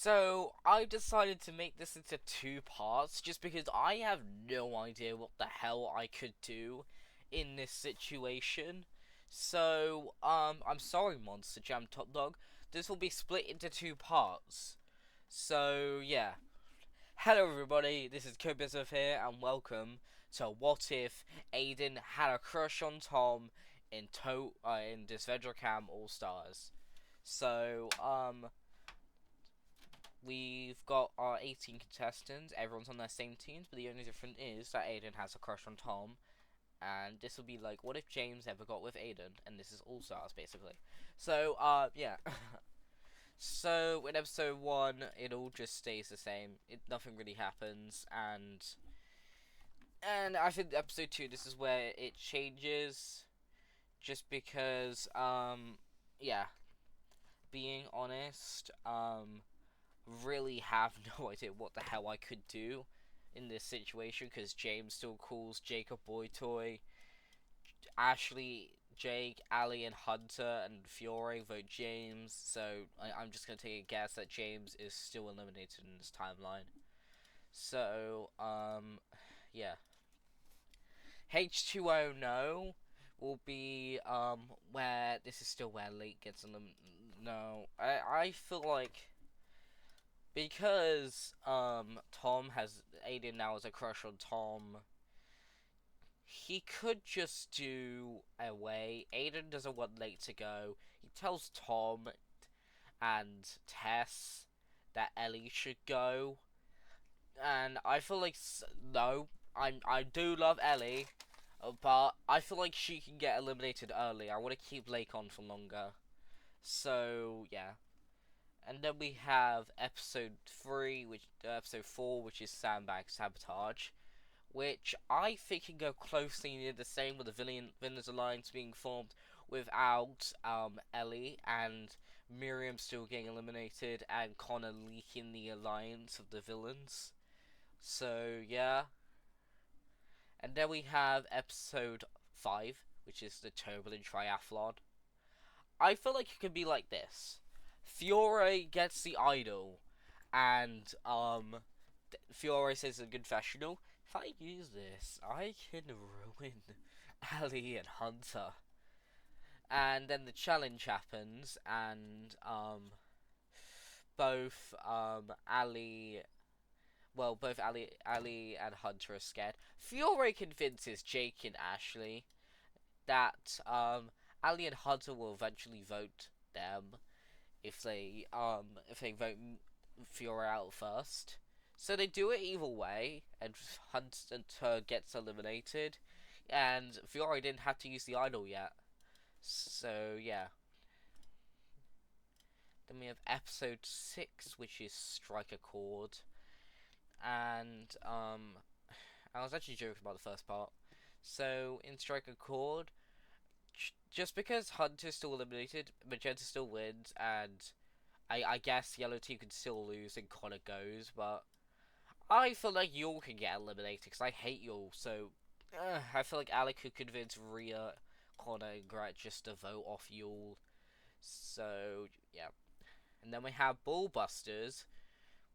So I decided to make this into two parts just because I have no idea what the hell I could do in this situation. I'm sorry, Monster Jam Top Dog. This will be split into two parts. So, yeah. Hello, everybody. This is Kobizov here, and welcome to What If Aiden Had a Crush on Tom in Disventure Allstars. So, We've got our 18 contestants. Everyone's on their same teams, but the only difference is that Aiden has a crush on Tom. And this will be like, what if James ever got with Aiden? And this is All Stars, basically. Yeah. So, in episode 1, it all just stays the same. Nothing really happens. And I think episode 2, this is where it changes. Just because, yeah. Being honest, really have no idea what the hell I could do in this situation because James still calls Jake a boy toy. Ashley, Jake, Ali, and Hunter and Fiore vote James, so I'm just gonna take a guess that James is still eliminated in this timeline. So, yeah. H2O no will be where this is still where Lake gets eliminated. No, I feel like because Tom has Aiden now has a crush on Tom, he could just do away. Aiden doesn't want Late to go. He tells Tom and Tess that Ellie should go, and I feel like no, I do love Ellie, but I feel like she can get eliminated early. I want to keep Lake on for longer. So yeah. And then we have episode 4, which is Sandbag Sabotage, which I think can go closely near the same with the Villains Alliance being formed without Ellie and Miriam still getting eliminated and Connor leaking the alliance of the villains. So yeah. And then we have episode 5, which is the Turbulent Triathlon. I feel like it could be like this. Fiore gets the idol, and Fiore says in confessional, "If I use this, I can ruin Ali and Hunter." And then the challenge happens, and both Ali and Hunter are scared. Fiore convinces Jake and Ashley that Ali and Hunter will eventually vote them if they vote Fiora out first. So they do it either way, and Hunter gets eliminated, and Fiora didn't have to use the idol yet. So yeah. Then we have episode 6, which is Strike a Chord, and I was actually joking about the first part. So in Strike a Chord, just because Hunter's still eliminated, Magenta still wins, and I guess Yellow Team can still lose and Connor goes, but I feel like Yule can get eliminated because I hate Yule, so I feel like Alec could convince Rhea, Connor, and Gret just to vote off Yule. So, yeah. And then we have Ballbusters,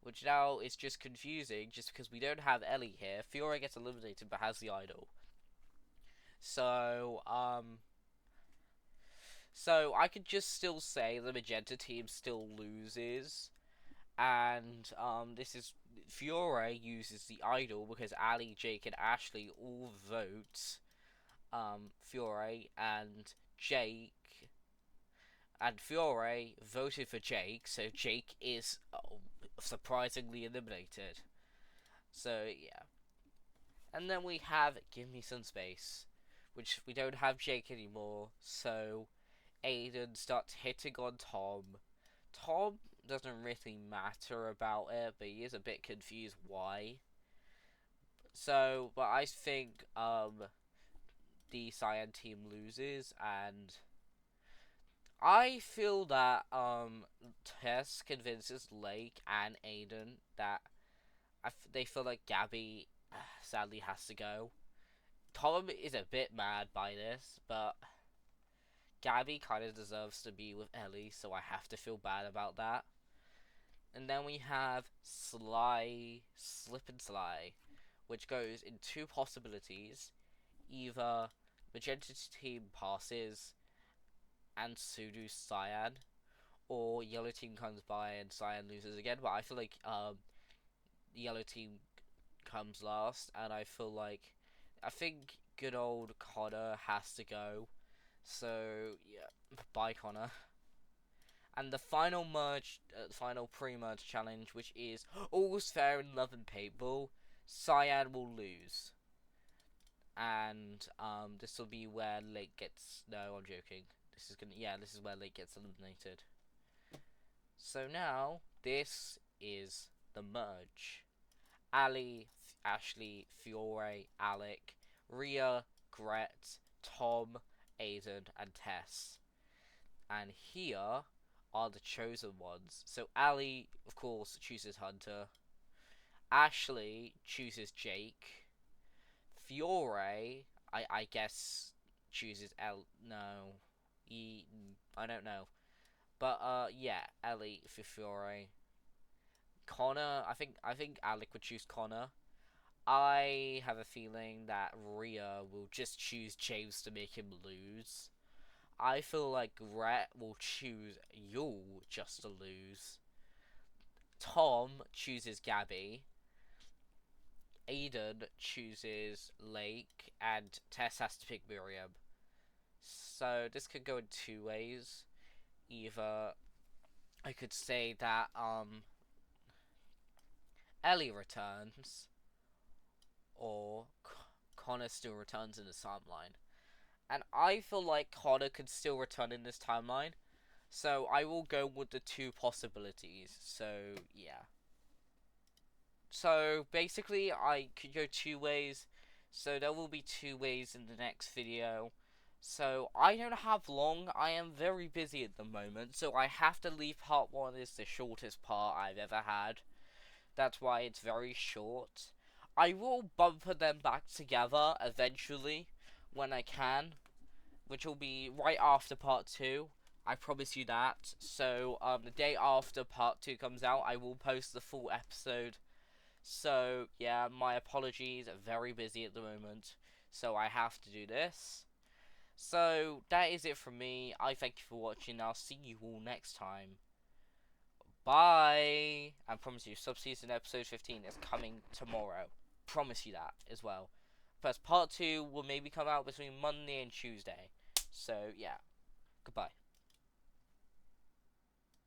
which now is just confusing just because we don't have Ellie here. Fiora gets eliminated but has the idol. So, so I could just still say the Magenta team still loses. And this is Fiore uses the idol because Ali, Jake, and Ashley all vote Fiore, and Fiore voted for Jake, so Jake is surprisingly eliminated. So yeah, and then we have Give Me Some Space, which we don't have Jake anymore, so Aiden starts hitting on Tom. Tom doesn't really matter about it, but he is a bit confused why. So, but I think the Cyan team loses, and I feel that Tess convinces Lake and Aiden that they feel like Gabby sadly has to go. Tom is a bit mad by this, but Gabby kind of deserves to be with Ellie, so I have to feel bad about that. And then we have Slip and Sly, which goes in two possibilities. Either Magenta's team passes and Sudo's Cyan, or Yellow team comes by and Cyan loses again. But I feel like the Yellow team comes last, and I think good old Connor has to go. So yeah, bye Connor. And the final pre-merge challenge, which is All's Fair in Love and Paintball, Cyan will lose. And this will be where Lake gets. No, I'm joking. This is where Lake gets eliminated. So now this is the merge. Ali, Ashley, Fiore, Alec, Rhea, Gret, Tom, Aiden, and Tess. And here are the chosen ones. So Ali, of course, chooses Hunter. Ashley chooses Jake. Fiore, I guess, chooses No, I don't know. But yeah, Ellie for Fiore. Connor, I think Alec would choose Connor. I have a feeling that Rhea will just choose James to make him lose. I feel like Rhett will choose Yule just to lose. Tom chooses Gabby. Aiden chooses Lake, and Tess has to pick Miriam. So this could go in two ways. Either I could say that Ellie returns, or Connor still returns in the timeline. And I feel like Connor could still return in this timeline. So I will go with the two possibilities. So yeah. So basically I could go two ways. So there will be two ways in the next video. So I don't have long. I am very busy at the moment. So I have to leave part 1 as the shortest part I've ever had. That's why it's very short. I will bumper them back together eventually when I can, which will be right after part 2. I promise you that. So the day after part 2 comes out, I will post the full episode. So yeah, my apologies. I'm very busy at the moment, so I have to do this. So that is it from me. I thank you for watching. I'll see you all next time. Bye. I promise you, Subseason episode 15 is coming tomorrow. Promise you that as well. First, part 2 will maybe come out between Monday and Tuesday. So yeah, goodbye.